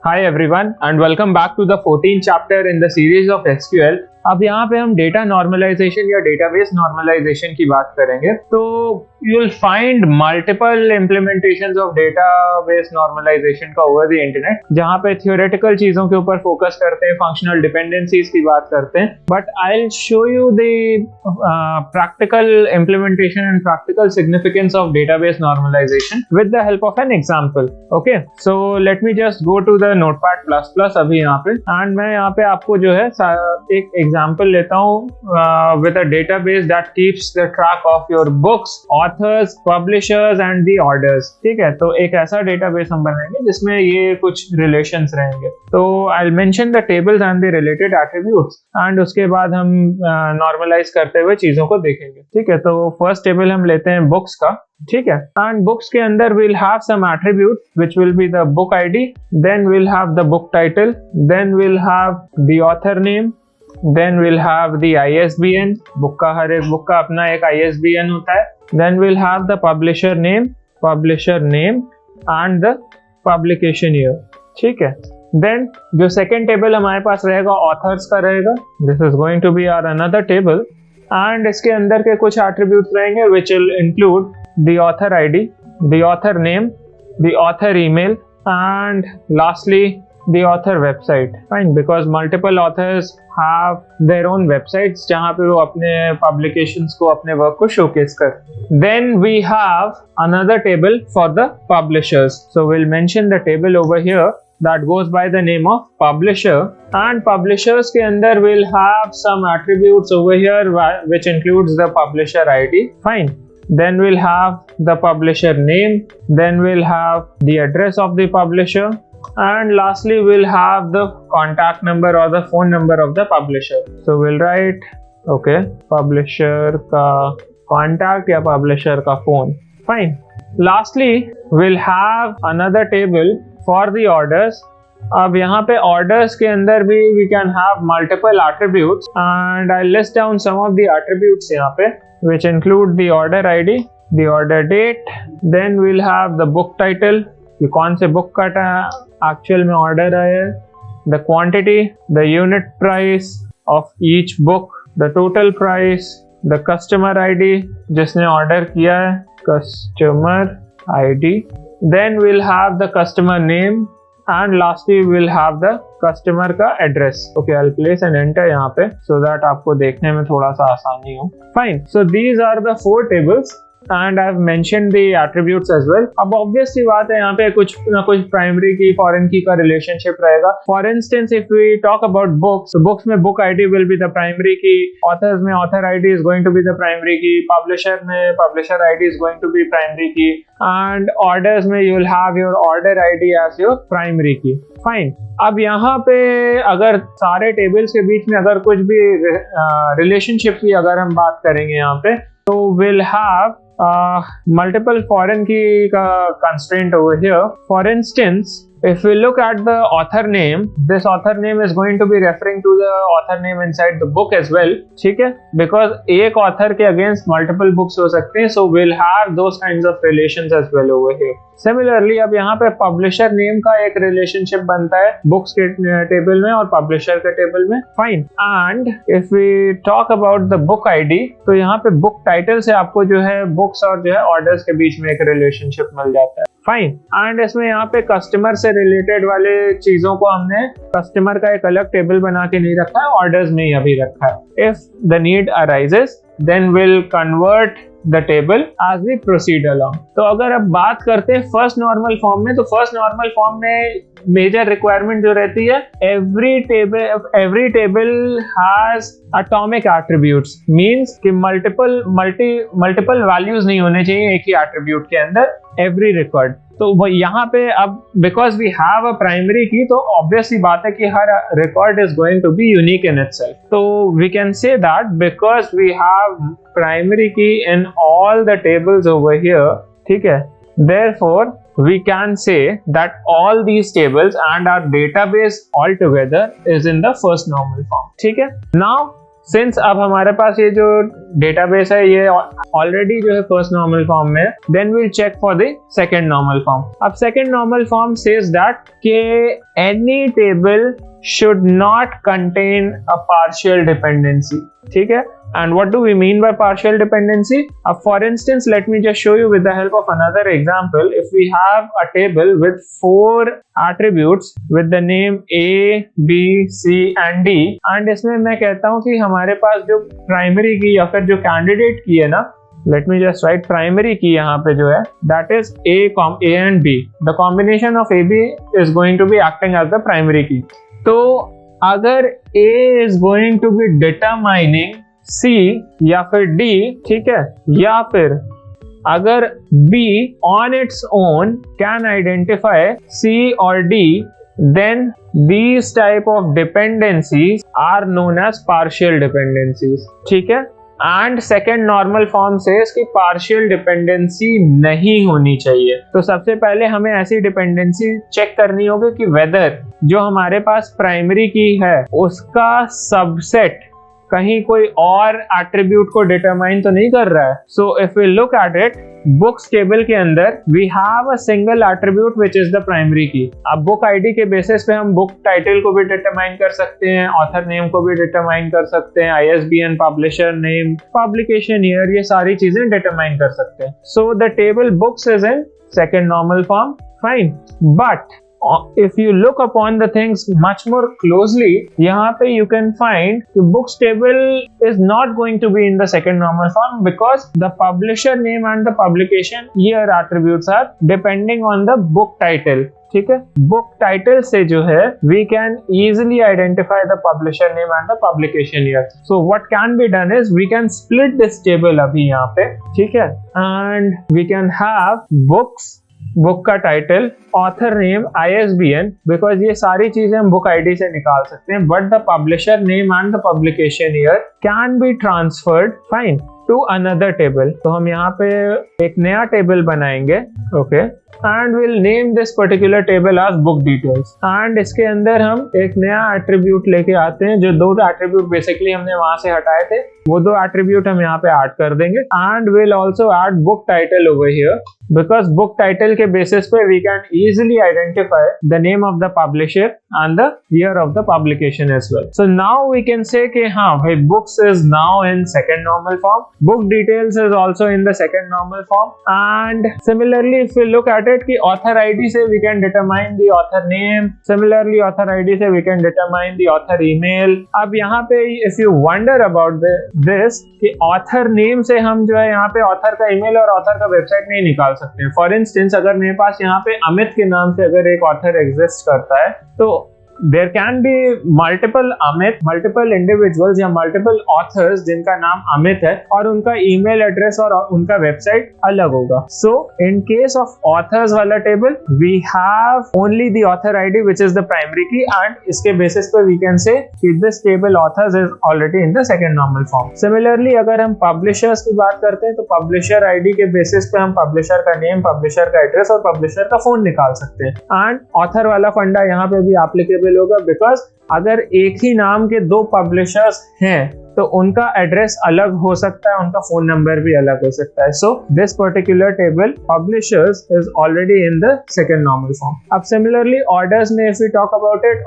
Hi everyone and welcome back to the 14th chapter in the series of SQL। अब यहाँ पे हम data normalisation या database normalisation की बात करेंगे। तो you will find multiple implementations of database normalisation का ओवर द इंटरनेट, जहाँ पे थियोरेटिकल चीजों के ऊपर फोकस करते हैं, फंक्शनल डिपेंडेंसीज की बात करते हैं। But I will show you the practical implementation and practical significance of database normalisation with the help of an example. Okay, so let me just go to the नोटपैड++ अभी यहाँ पे, एंड मैं यहाँ पे आपको जो है एक एग्जाम्पल लेता हूँ with a database that keeps the track of your books, authors, publishers and the orders. ठीक है, तो एक ऐसा डेटाबेस हम बनाएंगे जिसमें ये कुछ रिलेशंस रहेंगे। तो I will mention the tables and the related attributes, and उसके बाद हम नॉर्मलाइज करते हुए चीजों को देखेंगे। ठीक है, तो फर्स्ट टेबल हम लेते हैं बुक्स का। ठीक है, एंड बुक्स के अंदर will have some attribute which will be the book ID, then will have the book title, then will have the author name, then we'll have the ISBN, book का हर एक book का अपना एक ISBN होता है, then we'll have the publisher name and the publication year। ठीक है, then जो second टेबल हमारे पास रहेगा authors का रहेगा, this is going to be our another table, and इसके अंदर के कुछ attributes रहेंगे which will include the author ID, the author name, the author email, and lastly the author website। Fine, because multiple authors have their own websites जहाँ पे वो अपने publications को, अपने work को showcase कर। Then we have another table for the publishers, so we'll mention the table over here that goes by the name of publisher, and publishers के अंदर will have some attributes over here which includes the publisher ID। Fine, then we'll have the publisher name, then we'll have the address of the publisher, and lastly we'll have the contact number or the phone number of the publisher। So we'll write okay, publisher का contact या publisher का phone। Fine, lastly we'll have another table for the orders। अब यहाँ पे orders के अंदर भी we can have multiple attributes, and I'll list down some of the attributes यहाँ पे which include the order ID, the order date, then we'll have the book title कि कौन से बुक का एक्चुअल में ऑर्डर आया है, the quantity, the unit price of each book, the total price, the customer ID जिसने order किया है, customer ID, then will have the customer name, and lastly will have the customer का address. Okay, I will place an enter यहाँ पे so that आपको देखने में थोड़ा सा आसानी हो। Fine, so these are the 4 tables and I've mentioned the attributes as well। अब obvious सी बात है, यहाँ पे कुछ ना कुछ प्राइमरी की, फॉरेन की का रिलेशनशिप रहेगा। For instance if we talk about books, books में book ID will be the primary key, authors में author ID is going to be the primary key, publisher में publisher ID is going to be primary key, and orders में you will have your order ID as your primary key. Fine, अब यहाँ पे अगर सारे tables के बीच में अगर कुछ भी रिलेशनशिप की अगर हम बात करेंगे यहाँ पे, तो will have multiple foreign key constraint over here। For instance, if we look at the author name, this author name is going to be referring to the author name inside the book as well। ठीक है, because एक author के against multiple books हो सकते हैं, so we'll have those kinds of relations as well over here। Similarly, अब यहाँ पे publisher name का एक relationship बनता है books के टेबल में और publisher के टेबल में। Fine, and if we talk about the book ID, तो यहाँ पे book title से आपको जो है books और जो है orders के बीच में एक relationship मिल जाता है। फाइन, एंड इसमें यहाँ पे कस्टमर से रिलेटेड वाले चीजों को हमने कस्टमर का एक अलग टेबल बना के नहीं रखा है, ऑर्डर्स में ही अभी रखा है। If the need arises then will convert the table as we proceed along. तो अगर अब बात करते हैं फर्स्ट नॉर्मल फॉर्म में, तो फर्स्ट नॉर्मल फॉर्म में मेजर रिक्वायरमेंट जो रहती है, every table has atomic attributes, means कि मल्टीपल वैल्यूज नहीं होने चाहिए एक ही एट्रीब्यूट के अंदर, एवरी रिकॉर्ड। तो वो यहाँ पे अब because we have a primary key, तो ऑब्वियसली बात है कि हर record is going to be unique in itself. तो we can say that because we have primary key in all the tables over here. ठीक है, therefore we can say that all these tables and our database altogether is in the first normal form। ठीक है, now since अब हमारे पास ये जो database है ये ऑलरेडी जो है फर्स्ट नॉर्मल फॉर्म में, then we'll check for the second normal form. अब second normal form says that के any table should not contain a partial dependency, ठीक है। And what do we mean by partial dependency? For instance, let me just show you with the help of another example. If we have a table with 4 attributes with the name A, B, C and D, and इसमें मैं कहता हूँ कि हमारे पास जो primary की या फिर जो कैंडिडेट की है ना, let me just write primary की यहाँ पे जो है, that is A and B. The combination of A, B is going to be acting as the primary key. तो अगर A is going to be determining C या फिर D, ठीक है, या फिर अगर B on its own can identify C or D, then these type of dependencies are known as partial dependencies, ठीक है। एंड सेकेंड नॉर्मल फॉर्म से इसकी पार्शियल डिपेंडेंसी नहीं होनी चाहिए। तो सबसे पहले हमें ऐसी डिपेंडेंसी चेक करनी होगी कि वेदर जो हमारे पास प्राइमरी की है उसका सबसेट कहीं कोई और एट्रीब्यूट को डिटरमाइन तो नहीं कर रहा है। So if we look at it, books table के अंदर we have a single attribute which is the primary key. अब बुक आईडी के बेसिस पे हम बुक टाइटल को भी डिटरमाइन कर सकते हैं, ऑथर नेम को भी डिटरमाइन कर सकते हैं, ISBN, publisher name, publication year, ये सारी चीजें डिटरमाइन कर सकते हैं। So the table books is in second normal form, fine. But if you look upon the things much more closely, यहाँ पे you can find the books table is not going to be in the second normal form because the publisher name and the publication year attributes are depending on the book title, ठीक है। Book title से जो है we can easily identify the publisher name and the publication year. So what can be done is we can split this table अभी यहाँ पे, ठीक है, and we can have books, book का title, author name, ISBN, because ये सारी चीजें हम बुक आईडी से निकाल सकते हैं, but the publisher name and the publication year can be transferred fine to another table. तो हम यहाँ पे एक नया टेबल बनाएंगे, okay, and will name this particular table as book details, and इसके अंदर हम एक नया एट्रीब्यूट लेके आते हैं। जो 2 एट्रीब्यूट बेसिकली हमने वहां से हटाए थे, वो 2 एट्रीब्यूट हम यहाँ पे ऐड कर देंगे, and will also add book title over here, because book title के बेसिस पे we can easily identify the name of the publisher and the year of the publication as well. So now we can say कि हाँ भाई, books is now in second normal form, book details is also in the second normal form, and similarly if we look at it कि author ID से we can determine the author name, similarly author ID से we can determine the author email। अब यहाँ पे if you wonder about this कि author name से हम जो है यहाँ पे author का email और author का website नहीं निकाल सकते। For instance, अगर मेरे पास यहाँ पे अमित के नाम से अगर एक author exist करता है, तो there can be multiple Amit, multiple individuals या multiple authors जिनका नाम अमित है और उनका email address और उनका website अलग होगा। So in case of authors वाला table, we have only the author ID which is the primary key, and इसके basis पे we can say कि this table authors is already in the second normal form. Similarly, अगर हम publishers की बात करते हैं तो publisher ID के basis पे हम publisher का name, publisher का address और publisher का phone निकाल सकते हैं, and author वाला फंडा यहाँ पे भी applicable होगा, बिकॉज अगर एक ही नाम के 2 पब्लिशर्स हैं तो उनका एड्रेस अलग हो सकता है, उनका फोन नंबर भी अलग हो सकता है। So this particular table publishers is already in the second normal form. अब सिमिलरली ऑर्डर्स में if we talk about it,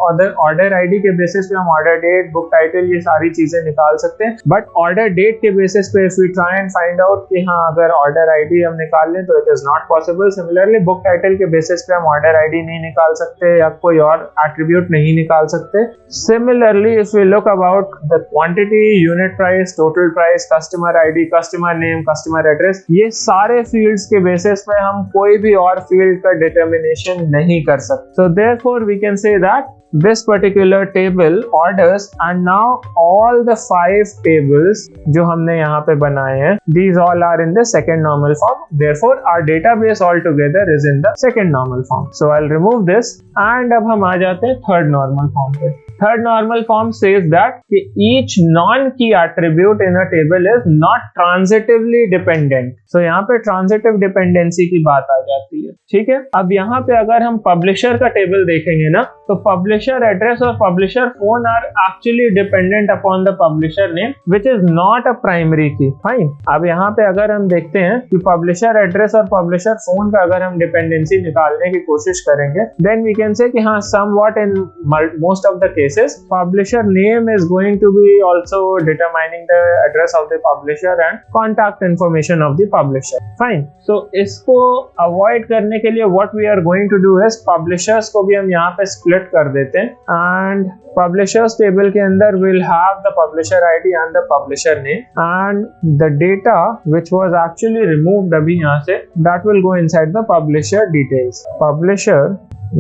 order ID के बेसिस पे हम ऑर्डर डेट, बुक टाइटल, ये सारी चीजें निकाल सकते हैं, बट ऑर्डर डेट के बेसिस पे if we try and find out कि हाँ अगर ऑर्डर आईडी हम निकाल लें तो it is not possible. Similarly book title के बेसिस पे हम ऑर्डर आईडी नहीं निकाल सकते या कोई और एट्रीब्यूट नहीं निकाल सकते। Similarly if we look about the quantity, unit price, total price, customer ID, customer name, customer address, ये सारे फील्ड्स के बेसिस पे हम कोई भी और फील्ड का डिटर्मिनेशन नहीं कर सकते। So therefore we can say that this particular table orders, and now all the 5 tables जो हमने यहाँ पे बनाए हैं, these all are in the second normal form, therefore our database altogether is in the second normal form. So I'll remove this, and अब हम आ जाते हैं third normal form पे। Third normal form says that each non key attribute in a table is not transitively dependent. So यहाँ पे transitive dependency की बात आ जाती है, ठीक है। अब यहाँ पे अगर हम पब्लिशर का टेबल देखेंगे ना, तो पब्लिशर एड्रेस और publisher phone are actually dependent upon the publisher name which is not a primary key. Fine. अब यहाँ पे अगर हम देखते हैं कि पब्लिशर एड्रेस और पब्लिशर फोन का अगर हम डिपेंडेंसी निकालने की कोशिश करेंगे, देन वी कैन से कि हाँ, somewhat in most of the cases publisher name is going to be also determining the address of the publisher and contact information of the publisher. Fine. So इसको avoid करने के लिए what we are going to do is publishers को भी हम यहाँ पे split कर देते हैं and publishers table के अंदर will have the publisher ID and the publisher name and the data which was actually removed अभी यहाँ से that will go inside the publisher details. Publisher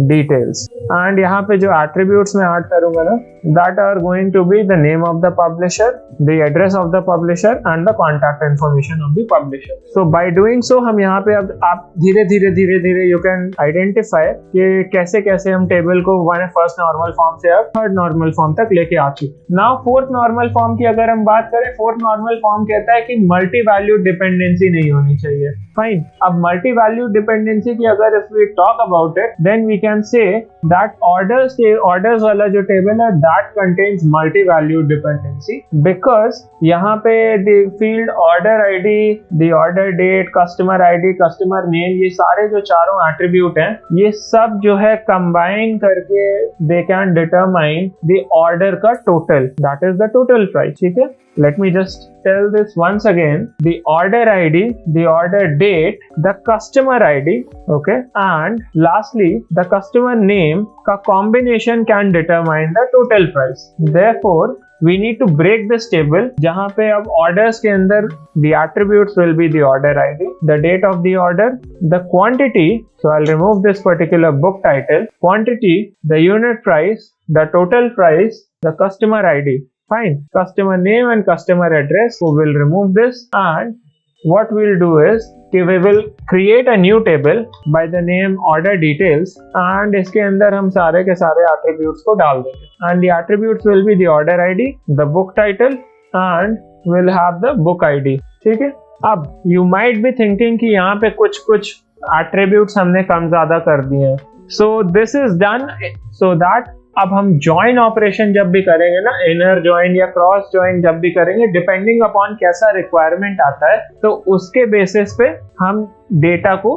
details and यहाँ पे जो attributes मैं ऐड करूंगा ना, that are going to be the name of the publisher, the address of the publisher and the contact information of the publisher. So by doing so हम यहाँ पे अब आप धीरे धीरे you can identify कि कैसे कैसे हम टेबल को फर्स्ट नॉर्मल फॉर्म से अब थर्ड नॉर्मल फॉर्म तक लेके आ चुके। नाउ फोर्थ नॉर्मल फॉर्म की अगर हम बात करें, फोर्थ नॉर्मल फॉर्म कहता है कि मल्टी वैल्यू डिपेंडेंसी नहीं होनी चाहिए। फाइन। अब मल्टी वैल्यू डिपेंडेंसी की अगर if we talk about it, then we can say that orders वाला जो टेबल है that contains multi-value dependency because यहाँ पे the field order ID, the order date, customer ID, customer name, ये सारे जो चारों attribute हैं, ये सब जो है combine करके they can determine the order का total, that is the total price, ठीक है। Let me just tell this once again. The order ID, the order date, the customer ID, okay, and lastly the customer name का combination can determine the total price. Therefore, we need to break this table जहाँ पे अब orders के अंदर the attributes will be the order ID, the date of the order, the quantity. So I'll remove this particular book title, quantity, the unit price, the total price, the customer ID. Fine. Customer name and customer address. So we'll remove this and what we'll do is we will create a new table by the name order details and इसके अंदर हम सारे के सारे attributes को डाल देंगे and the attributes will be the order ID, the book title and we'll have the book ID. ठीक है। अब you might be thinking कि यहाँ पे कुछ attributes हमने कम ज़्यादा कर दिए हैं। So this is done so that अब हम ज्वाइन ऑपरेशन जब भी करेंगे ना, इनर ज्वाइन या क्रॉस ज्वाइन जब भी करेंगे, डिपेंडिंग अपॉन कैसा रिक्वायरमेंट आता है, तो उसके बेसिस पे हम डेटा को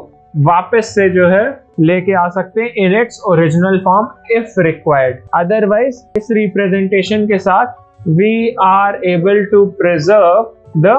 वापस से जो है लेके आ सकते हैं in its original form if required. Otherwise इस रिप्रेजेंटेशन के साथ we are able to preserve the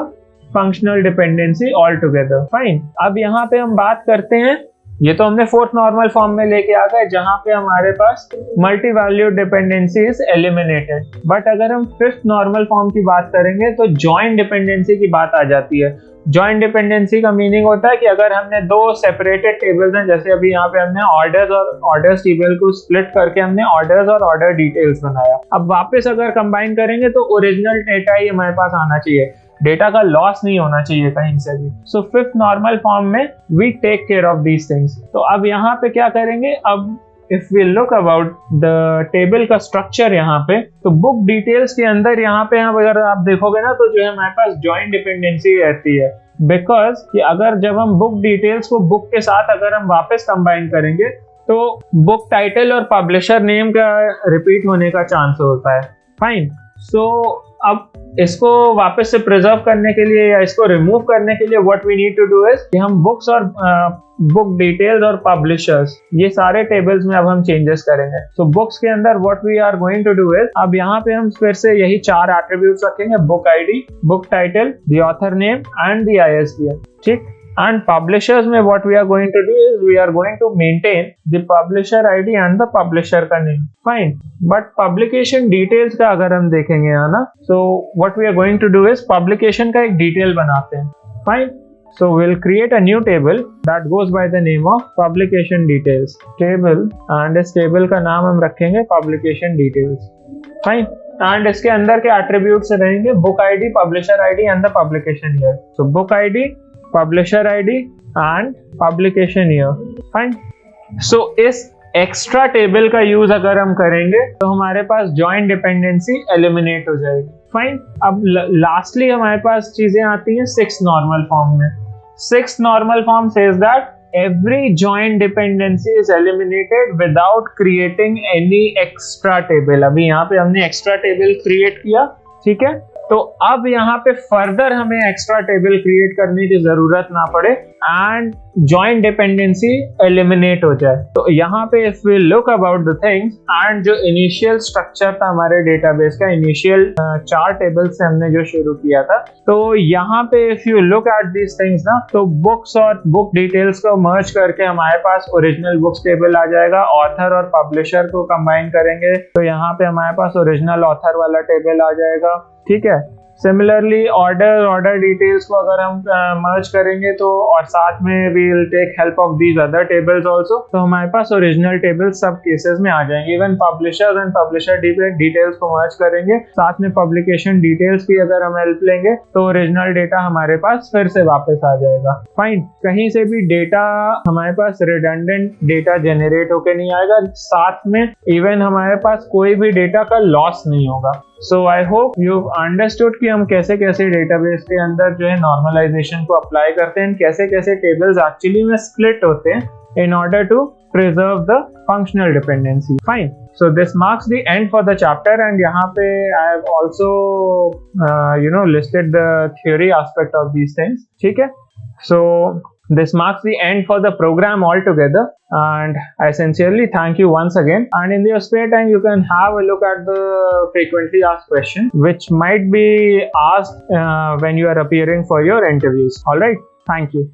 functional dependency altogether. Fine. अब यहाँ पे हम बात करते हैं, ये तो हमने फोर्थ नॉर्मल फॉर्म में लेके आ गए जहां पे हमारे पास multi value dependency is eliminated. But अगर हम फिफ्थ नॉर्मल फॉर्म की बात करेंगे तो जॉइंट डिपेंडेंसी की बात आ जाती है। जॉइंट डिपेंडेंसी का मीनिंग होता है कि अगर हमने दो सेपरेटेड टेबल्स हैं, जैसे अभी यहाँ पे हमने ऑर्डर्स और ऑर्डर्स टेबल को स्प्लिट करके हमने ऑर्डर्स और ऑर्डर डिटेल्स बनाया, अब वापस अगर कंबाइन करेंगे तो ओरिजिनल डेटा ही हमारे पास आना चाहिए, डेटा का लॉस नहीं होना चाहिए कहीं से भी। सो फिफ्थ नॉर्मल फॉर्म में we take care of these things. तो अब यहाँ पे क्या करेंगे, अब if we look about the table का स्ट्रक्चर यहाँ पे, तो बुक डिटेल्स के अंदर यहाँ पे अगर आप देखोगे ना, तो जो है हमारे पास जॉइंट डिपेंडेंसी रहती है। बिकॉज कि अगर जब हम बुक डिटेल्स को बुक के साथ अगर हम वापस कंबाइन करेंगे तो बुक टाइटल और पब्लिशर नेम का रिपीट होने का चांस होता है। फाइन। सो अब इसको वापस से प्रिजर्व करने के लिए या इसको रिमूव करने के लिए what we need to do is कि हम बुक्स और बुक डिटेल्स और पब्लिशर्स ये सारे टेबल्स में अब हम चेंजेस करेंगे। सो बुक्स के अंदर what we are going to do is अब यहाँ पे हम फिर से यही चार एट्रीब्यूट्स रखेंगे, book ID, book title, the author name and the ISBN। ठीक। And publishers में what we are going to do is we are going to maintain the publisher ID and the publisher का name. Fine. But publication details का अगर हम देखेंगे यहाँ ना, so what we are going to do is publication का एक detail बनाते हैं. Fine. So we'll create a new table that goes by the name of publication details table and इस table का नाम हम रखेंगे publication details. Fine. And इसके अंदर के attributes रहेंगे book ID, publisher ID and the publication year. So book ID, publisher ID and publication year. Fine. So इस एक्स्ट्रा टेबल का यूज अगर हम करेंगे तो हमारे पास जॉइंट डिपेंडेंसी एलिमिनेट हो जाएगी। फाइन। अब लास्टली हमारे पास चीजें आती हैं 6th नॉर्मल फॉर्म में। 6th normal form says that every joint dependency is eliminated without creating any extra table। अभी यहाँ पे हमने extra table create किया, ठीक है, तो अब यहाँ पे फर्दर हमें एक्स्ट्रा टेबल क्रिएट करने की जरूरत ना पड़े एंड जॉइंट डिपेंडेंसी एलिमिनेट हो जाए। तो यहाँ पे if we look about the things and जो इनिशियल स्ट्रक्चर था हमारे डेटाबेस का, इनिशियल 4 टेबल से हमने जो शुरू किया था, तो यहाँ पे if you look at these things ना, तो बुक्स और बुक डिटेल्स को मर्ज करके हमारे पास ओरिजिनल बुक्स टेबल आ जाएगा। ऑथर और पब्लिशर को कंबाइन करेंगे तो यहाँ पे हमारे पास ओरिजिनल ऑथर वाला टेबल आ जाएगा, ठीक है। सिमिलरली ऑर्डर डिटेल्स को अगर हम मर्ज करेंगे तो और साथ में we will take help of these other tables also, तो हमारे पास ओरिजिनल टेबल्स सब केसेस में आ जाएंगे। Even publishers and publisher details को मर्ज करेंगे, साथ में पब्लिकेशन डिटेल्स की अगर हम हेल्प लेंगे तो ओरिजिनल डेटा हमारे पास फिर से वापस आ जाएगा। फाइन। कहीं से भी डेटा हमारे पास रिडंडेंट डेटा जनरेट होकर नहीं आएगा, साथ में इवन हमारे पास कोई भी डेटा का लॉस नहीं होगा। So I hope you've understood कि हम कैसे कैसे डेटाबेस के अंदर जो है नॉर्मलाइजेशन को अप्लाई करते हैं, कैसे कैसे टेबल्स एक्चुअली में स्प्लिट होते हैं in order to preserve the functional dependency. Fine. So this marks the end for the chapter and यहाँ पे I have also listed the theory aspect of these things. ठीक है? So this marks the end for the program altogether and I sincerely thank you once again, and in your spare time you can have a look at the frequently asked questions which might be asked when you are appearing for your interviews. Alright, thank you.